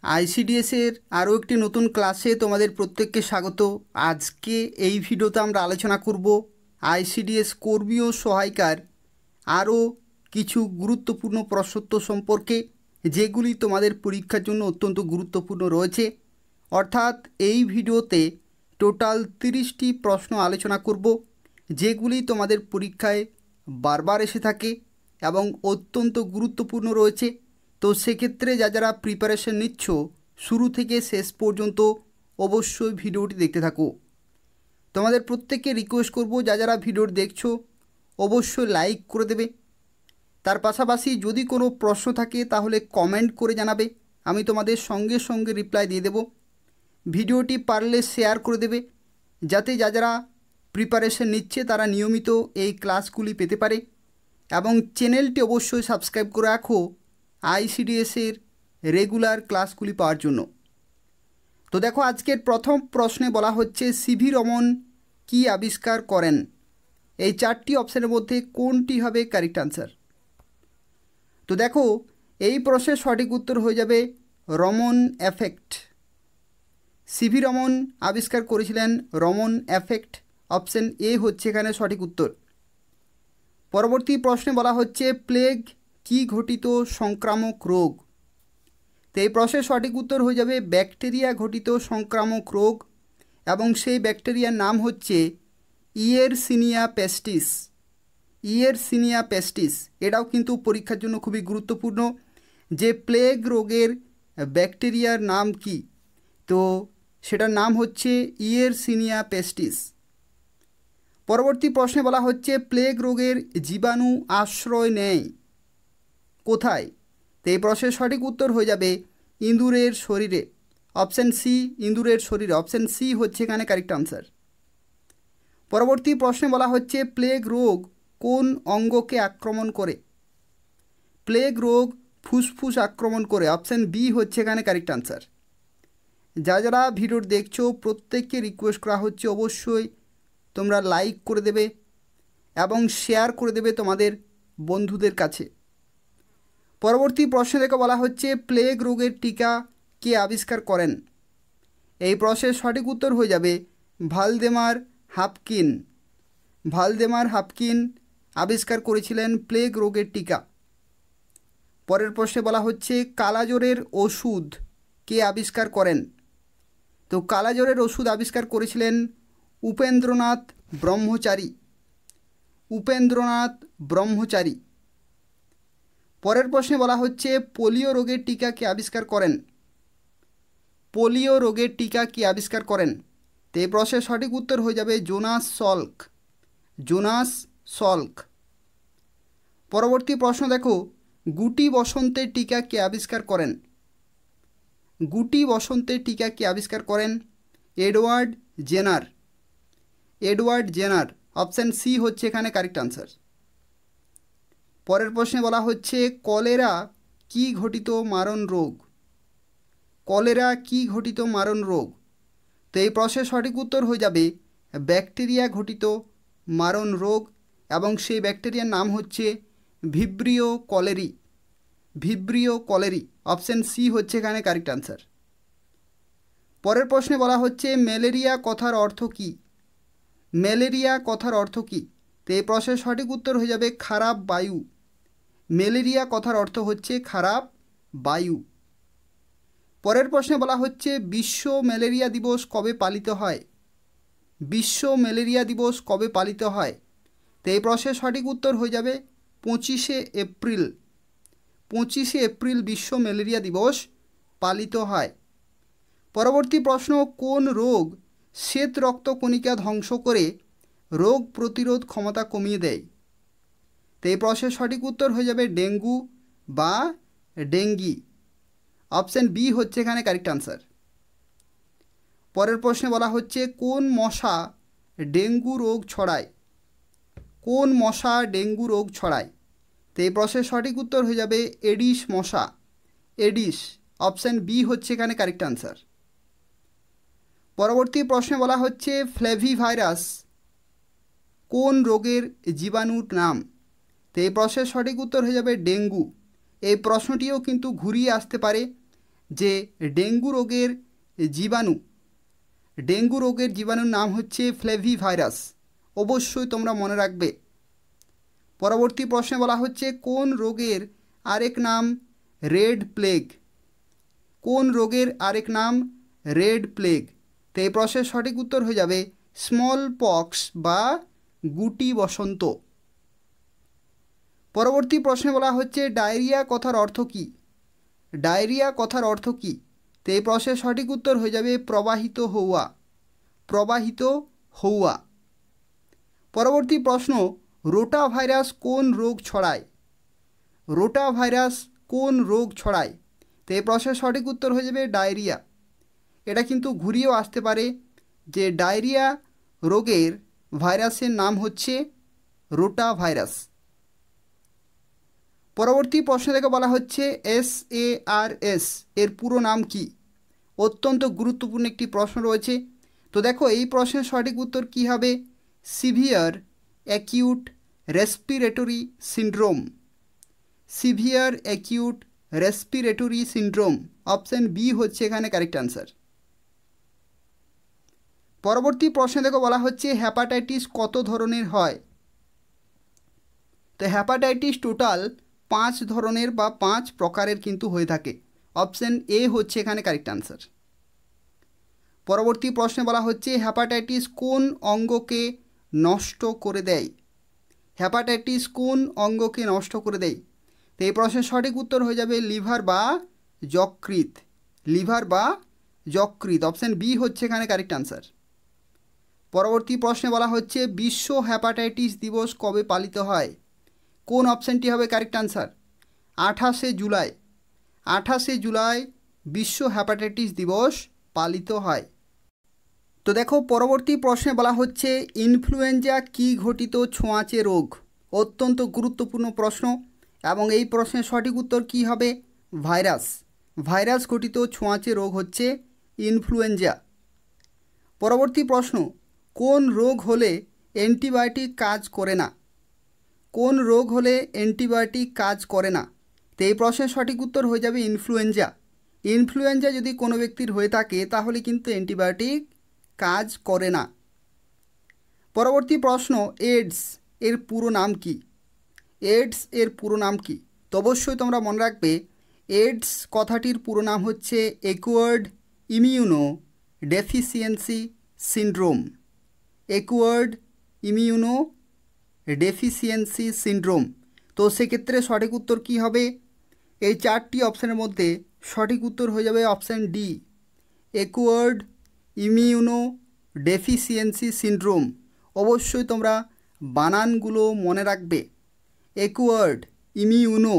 আইসিডিএসের আরও একটি নতুন ক্লাসে তোমাদের প্রত্যেককে স্বাগত। আজকে এই ভিডিওতে আমরা আলোচনা করব আইসিডিএস কর্মী ও সহায়িকার আরও কিছু গুরুত্বপূর্ণ প্রশ্নোত্তর সম্পর্কে, যেগুলি তোমাদের পরীক্ষার জন্য অত্যন্ত গুরুত্বপূর্ণ রয়েছে। অর্থাৎ এই ভিডিওতে টোটাল 30টি প্রশ্ন আলোচনা করব, যেগুলি তোমাদের পরীক্ষায় বারবার এসে থাকে এবং অত্যন্ত গুরুত্বপূর্ণ রয়েছে। তো সেক্ষেত্রে যারা প্রিপারেশন নিচ্ছ, শুরু থেকে শেষ পর্যন্ত অবশ্যই ভিডিওটি দেখতে থাকো। তোমাদের প্রত্যেককে রিকোয়েস্ট করব, যারা ভিডিওটি দেখছো অবশ্যই লাইক করে দেবে। তার পাশাপাশি যদি কোনো প্রশ্ন থাকে তাহলে কমেন্ট করে জানাবে, আমি তোমাদের সঙ্গে সঙ্গে রিপ্লাই দিয়ে দেব। ভিডিওটি পারলে শেয়ার করে দেবে, যাতে যারা প্রিপারেশন নিচ্ছে তারা নিয়মিত এই ক্লাসগুলি পেতে পারে। এবং চ্যানেলটি অবশ্যই সাবস্ক্রাইব করে রাখো আইসিডিএসের রেগুলার ক্লাসগুলি পাওয়ার জন্য। তো দেখো, আজকের প্রথম প্রশ্নে বলা হচ্ছে সিভি রমন কি আবিষ্কার করেন? এই 4টি অপশানের মধ্যে কোনটি হবে কারেক্ট আনসার? তো দেখো, এই প্রশ্নের সঠিক উত্তর হয়ে যাবে রমন এফেক্ট। সিভি রমন আবিষ্কার করেছিলেন রমন এফেক্ট। অপশান এ হচ্ছে এখানে সঠিক উত্তর। পরবর্তী প্রশ্নে বলা হচ্ছে প্লেগ কি ঘটিত সংক্রামক রোগ? তো এই প্রশ্নের সঠিক উত্তর হয়ে যাবে ব্যাকটেরিয়া ঘটিত সংক্রামক রোগ, এবং সেই ব্যাকটেরিয়ার নাম হচ্ছে ইয়েরসিনিয়া পেস্টিস। ইয়েরসিনিয়া পেস্টিস এটাও কিন্তু পরীক্ষার জন্য খুবই গুরুত্বপূর্ণ, যে প্লেগ রোগের ব্যাকটেরিয়ার নাম কি? তো সেটার নাম হচ্ছে ইয়েরসিনিয়া পেস্টিস। পরবর্তী প্রশ্নে বলা হচ্ছে প্লেগ রোগের জীবাণু আশ্রয় নেয় কোথায়? তো এই প্রশ্নের সঠিক উত্তর হয়ে যাবে ইঁদুরের শরীরে। অপশান সি, ইঁদুরের শরীরে। অপশান সি হচ্ছে এখানে কারেক্ট আনসার। পরবর্তী প্রশ্নে বলা হচ্ছে প্লেগ রোগ কোন অঙ্গকে আক্রমণ করে? প্লেগ রোগ ফুসফুস আক্রমণ করে। অপশান বি হচ্ছে এখানে কারেক্ট আনসার। যারা ভিডিও দেখছো প্রত্যেককে রিকোয়েস্ট করা হচ্ছে অবশ্যই তোমরা লাইক করে দেবে এবং শেয়ার করে দেবে তোমাদের বন্ধুদের কাছে। পরবর্তী প্রশ্ন থেকে বলা হচ্ছে প্লেগ রোগের টিকা কে আবিষ্কার করেন? এই প্রশ্নের সঠিক উত্তর হয়ে যাবে ভালদেমার হাপকিন। ভালদেমার হাপকিন আবিষ্কার করেছিলেন প্লেগ রোগের টিকা। পরের প্রশ্নে বলা হচ্ছে কালাজ্বরের ওষুধ কে আবিষ্কার করেন? তো কালাজ্বরের ওষুধ আবিষ্কার করেছিলেন উপেন্দ্রনাথ ব্রহ্মচারী। উপেন্দ্রনাথ ব্রহ্মচারী। পরের প্রশ্নে বলা হচ্ছে পোলিও রোগের টিকা কে আবিষ্কার করেন? পোলিও রোগের টিকা কি আবিষ্কার করেন? তো এই প্রশ্নের সঠিক উত্তর হয়ে যাবে জোনাস সল্ক। Jonas Salk. পরবর্তী প্রশ্ন দেখো, গুটি বসন্তের টিকা কে আবিষ্কার করেন? গুটি বসন্তের টিকা কে আবিষ্কার করেন? Edward Jenner. Edward Jenner. Option C হচ্ছে এখানে কারেক্ট আনসার। পরের প্রশ্নে বলা হচ্ছে কলেরা কি ঘটিত মারণ রোগ? কলেরা কি ঘটিত মারণ রোগ? তো এই প্রশ্নের সঠিক উত্তর হয়ে যাবে ব্যাকটেরিয়া ঘটিত মারণ রোগ, এবং সেই ব্যাকটেরিয়ার নাম হচ্ছে Vibrio cholerae. Vibrio cholerae. Option C হচ্ছে এখানে কারেক্ট আনসার। পরের প্রশ্নে বলা হচ্ছে ম্যালেরিয়া কথার অর্থ কী? ম্যালেরিয়া কথার অর্থ কী? তো এই প্রশ্নের সঠিক উত্তর হয়ে যাবে খারাপ বায়ু। ম্যালেরিয়া কথার অর্থ হচ্ছে খারাপ বায়ু। পরের প্রশ্নে বলা হচ্ছে বিশ্ব ম্যালেরিয়া দিবস কবে পালিত হয়? বিশ্ব ম্যালেরিয়া দিবস কবে পালিত হয়? তো এই প্রশ্নের সঠিক উত্তর হয়ে যাবে 25শে এপ্রিল। 25শে এপ্রিল বিশ্ব ম্যালেরিয়া দিবস পালিত হয়। পরবর্তী প্রশ্ন কোন রোগ শ্বেত রক্তকণিকা ধ্বংস করে রোগ প্রতিরোধ ক্ষমতা কমিয়ে দেয়? তো এই প্রশ্নের সঠিক উত্তর হয়ে যাবে ডেঙ্গু বা ডেঙ্গি। অপশান বি হচ্ছে এখানে কারেক্ট আনসার। পরের প্রশ্নে বলা হচ্ছে কোন মশা ডেঙ্গু রোগ ছড়ায়? কোন মশা ডেঙ্গু রোগ ছড়ায়? তো এই প্রশ্নের সঠিক উত্তর হয়ে যাবে এডিস মশা। এডিস। অপশান বি হচ্ছে এখানে কারেক্ট আনসার। পরবর্তী প্রশ্নে বলা হচ্ছে ফ্লেভি ভাইরাস কোন রোগের জীবাণুর নাম? তো এই প্রশ্নের সঠিক উত্তর হয়ে যাবে ডেঙ্গু। এই প্রশ্নটিও কিন্তু ঘুরিয়ে আসতে পারে, যে ডেঙ্গু রোগের জীবাণুর নাম হচ্ছে ফ্লেভিভাইরাস। অবশ্যই তোমরা মনে রাখবে। পরবর্তী প্রশ্নে বলা হচ্ছে কোন রোগের আরেক নাম রেড প্লেগ? কোন রোগের আরেক নাম রেড প্লেগ? তো এই প্রশ্নের সঠিক উত্তর হয়ে যাবে স্মল পক্স বা গুটি বসন্ত। পরবর্তী প্রশ্নে বলা হচ্ছে ডায়রিয়া কথার অর্থ কী? ডায়রিয়া কথার অর্থ কী? তো এই প্রশ্নের সঠিক উত্তর হয়ে যাবে প্রবাহিত হওয়া। প্রবাহিত হওয়া। পরবর্তী প্রশ্ন রোটা ভাইরাস কোন রোগ ছড়ায়? রোটা ভাইরাস কোন রোগ ছড়ায়? তো এই প্রশ্নের সঠিক উত্তর হয়ে যাবে ডায়রিয়া। এটা কিন্তু ঘুরিয়েও আসতে পারে যে ডায়রিয়া রোগের ভাইরাসের নাম হচ্ছে রোটা ভাইরাস। পরবর্তী প্রশ্ন থেকে বলা হচ্ছে SARS এর পুরো নাম কি? অত্যন্ত গুরুত্বপূর্ণ একটি প্রশ্ন রয়েছে। তো দেখো এই প্রশ্নের সঠিক উত্তর কী হবে? Severe acute respiratory syndrome. Severe acute respiratory syndrome. Option B হচ্ছে এখানে কারেক্ট অ্যান্সার। পরবর্তী প্রশ্নে দেখো বলা হচ্ছে হ্যাপাটাইটিস কত ধরনের হয়? তো হ্যাপাটাইটিস টোটাল 5 ধরনের বা 5 প্রকারের কিন্তু হয়ে থাকে। অপশান এ হচ্ছে এখানে কারেক্ট অ্যান্সার। পরবর্তী প্রশ্নে বলা হচ্ছে হ্যাপাটাইটিস কোন অঙ্গকে নষ্ট করে দেয়? হ্যাপাটাইটিস কোন অঙ্গকে নষ্ট করে দেয়? তো এই প্রশ্নের সঠিক উত্তর হয়ে যাবে লিভার বা যকৃৎ। লিভার বা যকৃৎ। অপশান বি হচ্ছে এখানে কারেক্ট অ্যান্সার। পরবর্তী প্রশ্নে বলা হচ্ছে বিশ্ব হ্যাপাটাইটিস দিবস কবে পালিত হয়? কোন অপশানটি হবে কারেক্ট অ্যান্সার? 28শে জুলাই। 28শে জুলাই বিশ্ব হ্যাপাটাইটিস দিবস পালিত হয়। তো দেখো পরবর্তী প্রশ্নে বলা হচ্ছে ইনফ্লুয়েঞ্জা কী ঘটিত ছোঁয়াচে রোগ? অত্যন্ত গুরুত্বপূর্ণ প্রশ্ন এবং এই প্রশ্নের সঠিক উত্তর কী হবে? ভাইরাস। ভাইরাস ঘটিত ছোঁয়াচে রোগ হচ্ছে ইনফ্লুয়েঞ্জা। পরবর্তী প্রশ্ন কোন রোগ হলে অ্যান্টিবায়োটিক কাজ করে না? কোন রোগ হলে অ্যান্টিবায়োটিক কাজ করে না? তো এই প্রশ্নের সঠিক উত্তর হয়ে যাবে ইনফ্লুয়েঞ্জা। ইনফ্লুয়েঞ্জা যদি কোনো ব্যক্তির হয়ে থাকে তাহলে কিন্তু অ্যান্টিবায়োটিক কাজ করে না। পরবর্তী প্রশ্ন এইডস এর পুরো নাম কি? এইডস এর পুরো নাম কি? তো অবশ্যই তোমরা মনে রাখবে এইডস কথাটির পুরো নাম হচ্ছে acquired immuno deficiency syndrome. Acquired immuno deficiency syndrome. তো সেক্ষেত্রে সঠিক উত্তর কী হবে? এই 4টি অপশানের মধ্যে সঠিক উত্তর হয়ে যাবে option D, acquired immuno deficiency syndrome. অবশ্যই তোমরা বানানগুলো মনে রাখবে। Acquired immuno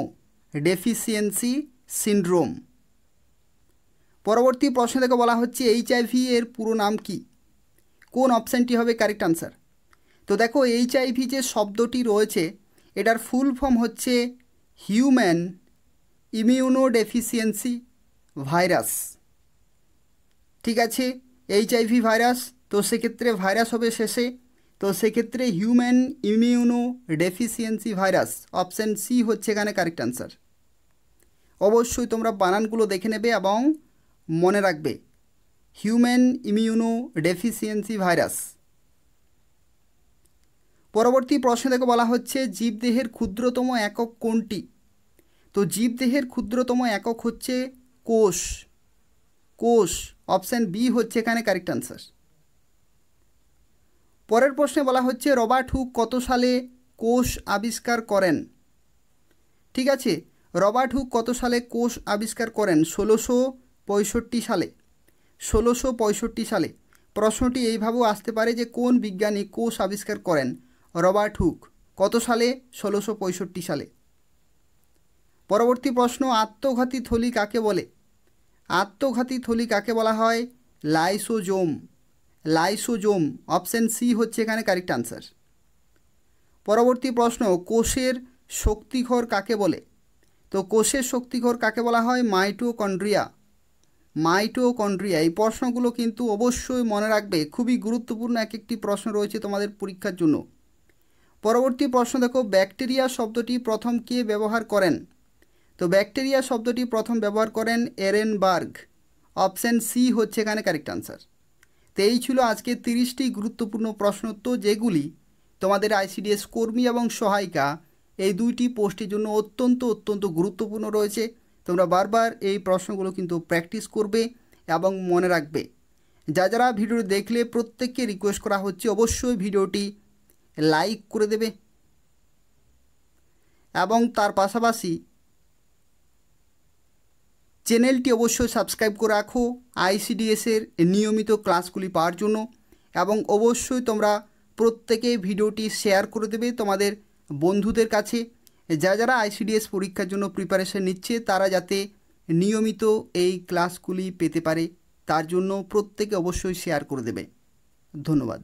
deficiency syndrome. পরবর্তী প্রশ্ন থেকে বলা হচ্ছে HIV এর পুরো নাম কি? কোন অপশানটি হবে কারেক্ট আনসার? তো দেখো HIV যে শব্দটি রয়েছে এটার ফুল ফর্ম হচ্ছে হিউম্যান ইমিউনোডেফিসিয়েন্সি ভাইরাস। ঠিক আছে, HIV ভাইরাস। তো সেক্ষেত্রে ভাইরাস হবে শেষে, তো সেক্ষেত্রে human immunodeficiency virus. Option C হচ্ছে এখানে কারেক্ট আনসার। অবশ্যই তোমরা বানানগুলো দেখে নেবে এবং মনে রাখবে হিউম্যান ইমিউনোডেফিসিয়েন্সি ভাইরাস। পরবর্তী প্রশ্ন থেকে বলা হচ্ছে জীবদেহের ক্ষুদ্রতম একক কোনটি? তো জীবদেহের ক্ষুদ্রতম একক হচ্ছে কোষ। কোষ। অপশান বি হচ্ছে এখানে কারেক্ট আনসার। পরের প্রশ্নে বলা হচ্ছে রবার্ট হুক কত সালে কোষ আবিষ্কার করেন? ঠিক আছে, রবার্ট হুক কত সালে কোষ আবিষ্কার করেন? 1665 সালে। 1665 সালে। প্রশ্নটি এইভাবেও আসতে পারে যে কোন বিজ্ঞানী কোষ আবিষ্কার করেন? Robert Hooke. কত সালে? 1665 সালে। পরবর্তী প্রশ্ন আত্মঘাতী থলি কাকে বলে? আত্মঘাতী থলি কাকে বলা হয়? লাইসোজোম। লাইসোজোম। অপশান সি হচ্ছে এখানে কারেক্ট আনসার। পরবর্তী প্রশ্ন কোষের শক্তিঘর কাকে বলে? তো কোষের শক্তিঘর কাকে বলা হয়? মাইটোকন্ড্রিয়া। মাইটোকন্ড্রিয়া। এই প্রশ্নগুলো কিন্তু অবশ্যই মনে রাখবে, খুবই গুরুত্বপূর্ণ এক একটি প্রশ্ন রয়েছে তোমাদের পরীক্ষার জন্য। পরবর্তী প্রশ্ন দেখো ব্যাকটেরিয়া শব্দটি প্রথম কে ব্যবহার করেন? তো তো ব্যাকটেরিয়া শব্দটি প্রথম ব্যবহার করেন এরেনবার্গ। অপশান সি হচ্ছে এখানে কারেক্ট আনসার। তো এই ছিল আজকে 30টি গুরুত্বপূর্ণ প্রশ্নোত্তর, যেগুলি তোমাদের আইসিডিএস কর্মী এবং সহায়িকা এই দুইটি পোস্টের জন্য অত্যন্ত গুরুত্বপূর্ণ রয়েছে। তোমরা বারবার এই প্রশ্নগুলো কিন্তু প্র্যাকটিস করবে এবং মনে রাখবে। যারা ভিডিও দেখলে প্রত্যেককে রিকোয়েস্ট করা হচ্ছে অবশ্যই ভিডিওটি লাইক করে দেবে এবং তার পাশাপাশি চ্যানেলটি অবশ্যই সাবস্ক্রাইব করে রাখো আইসিডিএসের নিয়মিত ক্লাসগুলি পাওয়ার জন্য। এবং অবশ্যই তোমরা প্রত্যেকে ভিডিওটি শেয়ার করে দেবে তোমাদের বন্ধুদের কাছে। যারা আইসিডিএস পরীক্ষার জন্য প্রিপারেশন নিচ্ছে তারা যাতে নিয়মিত এই ক্লাসগুলি পেতে পারে, তার জন্য প্রত্যেকে অবশ্যই শেয়ার করে দেবে। ধন্যবাদ।